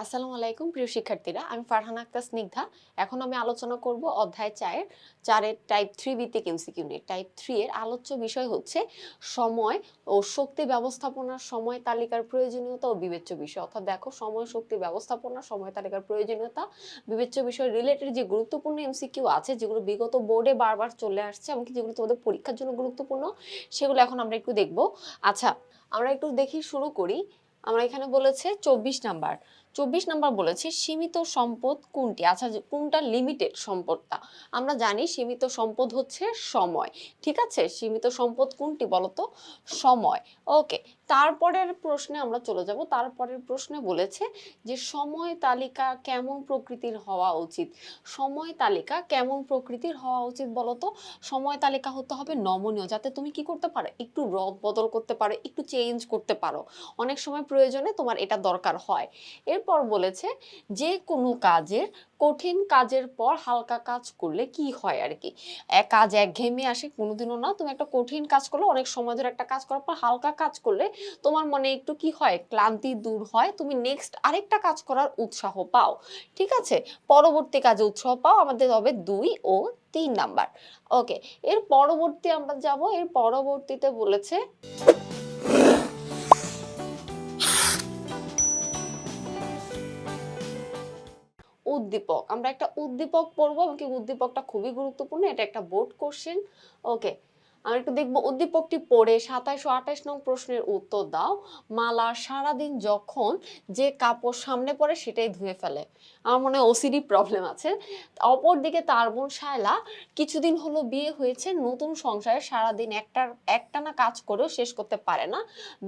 আসসালামু আলাইকুম প্রিয় শিক্ষার্থীরা, আমি ফারহানা আক্তার স্নিগ্ধা। এখন আমি আলোচনা করব অধ্যায় 4-এর টাইপ 3 ভিত্তিক এমসিকিউ নিয়ে। টাইপ 3 এর আলোচ্য বিষয় হচ্ছে সময় ও শক্তি ব্যবস্থাপনার সময় তালিকার প্রয়োজনীয়তা ও বিবেচ্য বিষয়। অর্থাৎ দেখো, সময় শক্তি ব্যবস্থাপনা, সময় তালিকার প্রয়োজনীয়তা, বিবেচ্য বিষয় রিলেটেড যে গুরুত্বপূর্ণ এমসিকিউ আছে, যেগুলো বিগত বোর্ডে বারবার চলে আসছে, এমনকি যেগুলো তোমাদের পরীক্ষার জন্য গুরুত্বপূর্ণ, সেগুলো এখন আমরা একটু দেখব। আচ্ছা, আমরা একটু দেখি, শুরু করি। আমরা এখানে বলেছে 24 নাম্বার। 24 নাম্বার বলেছে সীমিত সম্পদ কোনটি? আচ্ছা, কোনটা লিমিটেড সম্পদটা? আমরা জানি সীমিত সম্পদ হচ্ছে সময়। ঠিক আছে, সীমিত সম্পদ কোনটি বলতো? সময়। ওকে, তারপরের প্রশ্নে আমরা চলে যাব। তারপরের প্রশ্নে বলেছে যে সময় তালিকা কেমন প্রকৃতির হওয়া উচিত। সময় তালিকা কেমন প্রকৃতির হওয়া উচিত বলতো? সময় তালিকা হতে হবে নমনীয়, যাতে তুমি কি করতে পারো, একটু রদ বদল করতে পারো, একটু চেঞ্জ করতে পারো। অনেক সময় প্রয়োজনে তোমার এটা দরকার হয়। এরপর বলেছে যে কোনো কাজের কঠিন কাজের পর হালকা কাজ করলে কি হয় আর কি। এক কাজ একঘেয়েমি আসে কোনোদিনও না। তুমি একটা কঠিন কাজ করলে, অনেক সময় ধরে একটা কাজ করার পর হালকা কাজ করলে তোমার মনে একটু কি হয়, ক্লান্তি দূর হয়, তুমি নেক্সট আরেকটা কাজ করার উৎসাহ পাও। ঠিক আছে, পরবর্তী কাজে উৎসাহ পাও। আমাদের হবে 2 ও 3 নাম্বার। ওকে, এর পরবর্তী আমরা যাব। এর পরবর্তীতে বলেছে উদ্দীপক। আমরা একটা উদ্দীপক পড়বো, এবং কি উদ্দীপকটা খুবই গুরুত্বপূর্ণ, এটা একটা বোর্ড কোশ্চেন। ওকে, আমরা একটু দেখবো উদ্দীপকটি পড়ে 27 ও 28 নং প্রশ্নের উত্তর দাও। মালা সারাদিন যখন যে কাপড় সামনে পড়ে সেটাই ধুয়ে ফেলে। আমার মনে হয় ওসিডি প্রবলেম আছে। অপরদিকে তার বোন শায়লা কিছুদিন হলো বিয়ে হয়েছে, নতুন সংসারে সারাদিন একটানা কাজ করেও শেষ করতে পারে না।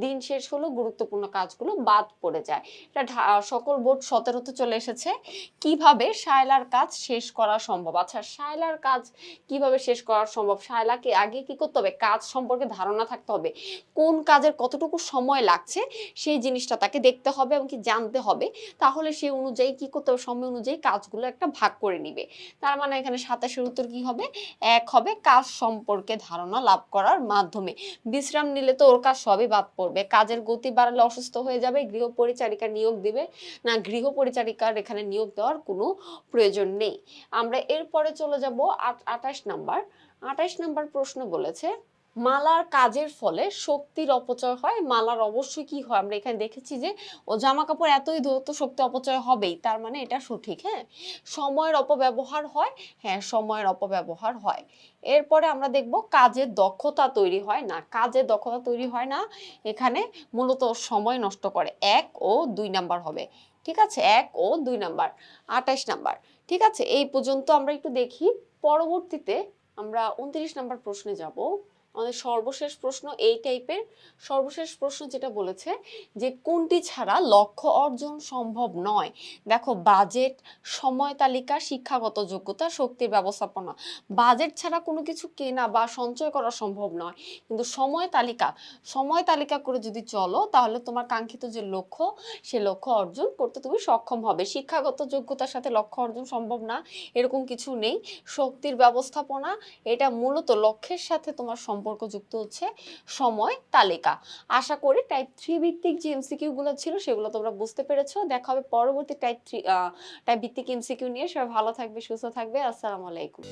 দিন শেষ হলো গুরুত্বপূর্ণ কাজগুলো বাদ পড়ে যায়। এটা সকল বোর্ড 17তে চলে এসেছে। কিভাবে শায়লার কাজ শেষ করা সম্ভব? আচ্ছা, শায়লার কাজ কিভাবে শেষ করা সম্ভব? শায়লাকে আগে কি করতে হবে, কাজ সম্পর্কে ধারণা থাকতে হবে, কোন কাজের কতটুকু সময় লাগছে সেই জিনিসটা তাকে দেখতে হবে এবং কি জানতে হবে। তাহলে সে অনুযায়ী কি করতে হবে, সময় অনুযায়ী কাজগুলো একটা ভাগ করে নিবে। তার মানে এখানে 27-এর উত্তর কি হবে? 1 হবে, কাজ সম্পর্কে ধারণা লাভ করার মাধ্যমে। বিশ্রাম নিলে তো ওর কাজ সবই বাদ পড়বে। কাজের গতি বাড়ালে অসুস্থ হয়ে যাবে, গৃহপরিচারিকা নিয়োগ দিবে না, গৃহপরিচারিকার এখানে নিয়োগ দেওয়ার কোনো প্রয়োজন নেই। আমরা এরপরে চলে যাব 28 নাম্বার। 28 নাম্বার প্রশ্ন বলেছে মালার কাজের ফলে শক্তির অপচয় হয়। মালার অবশ্যই কি হয়, আমরা এখানে দেখেছি যে ও জামা কাপড় এতই ধুতো, শক্তি অপচয় হবেই, তার মানে এটা সঠিক। হ্যাঁ, সময়ের অপব্যবহার হয়। হ্যাঁ, সময়ের অপব্যবহার হয়। এরপরে আমরা দেখব কাজের দক্ষতা তৈরি হয় না। কাজের দক্ষতা তৈরি হয় না, এখানে মূলত সময় নষ্ট করে। 1 ও 2 নাম্বার হবে। ঠিক আছে, 1 ও 2 নাম্বার। 28 নাম্বার। ঠিক আছে, এই পর্যন্ত আমরা একটু দেখি। পরবর্তীতে আমরা 29 নাম্বার প্রশ্নে যাব। আমাদের সর্বশেষ প্রশ্ন এই টাইপের। সর্বশেষ প্রশ্ন যেটা বলেছে যে কোনটি ছাড়া লক্ষ্য অর্জন সম্ভব নয়। দেখো, বাজেট, সময় তালিকা, শিক্ষাগত যোগ্যতা, শক্তির ব্যবস্থাপনা। বাজেট ছাড়া কোনো কিছু কেনা বা সঞ্চয় করা সম্ভব নয়, কিন্তু সময় তালিকা, সময় তালিকা করে যদি চলো তাহলে তোমার কাঙ্ক্ষিত যে লক্ষ্য, সে লক্ষ্য অর্জন করতে তুমি সক্ষম হবে। শিক্ষাগত যোগ্যতার সাথে লক্ষ্য অর্জন সম্ভব না এরকম কিছু নেই। শক্তির ব্যবস্থাপনা, এটা মূলত লক্ষ্যের সাথে তোমার সম্পর্কযুক্ত হচ্ছে সময় তালিকা। আশা করি টাইপ 3 ভিত্তিক যে এমসিকিউ গুলো ছিল সেগুলো তোমরা বুঝতে পেরেছো। দেখা হবে পরবর্তী টাইপ ভিত্তিক এমসিকিউ নিয়ে। সবাই ভালো থাকবে, সুস্থ থাকবে। আসসালামু আলাইকুম।